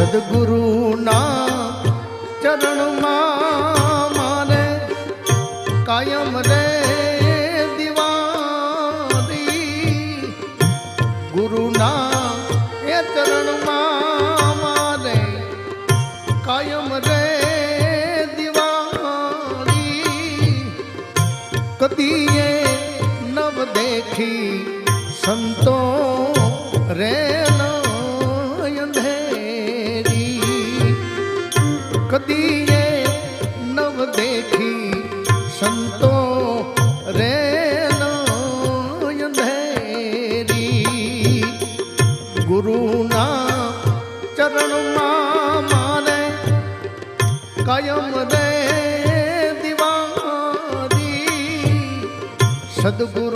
સદગુરુના ચરણમાં મારે કાયમ રે દિવાળી ગુરુના એ ચરણમાં મારે કાયમ રે દિવાળી કદીએ નવ દેખી સંતો રે કદીએ નવ દેખી સંતો રે અંધેરી ગુરુના ચરણમાં મારે કાયમ રે દિવાળી સદગુરુ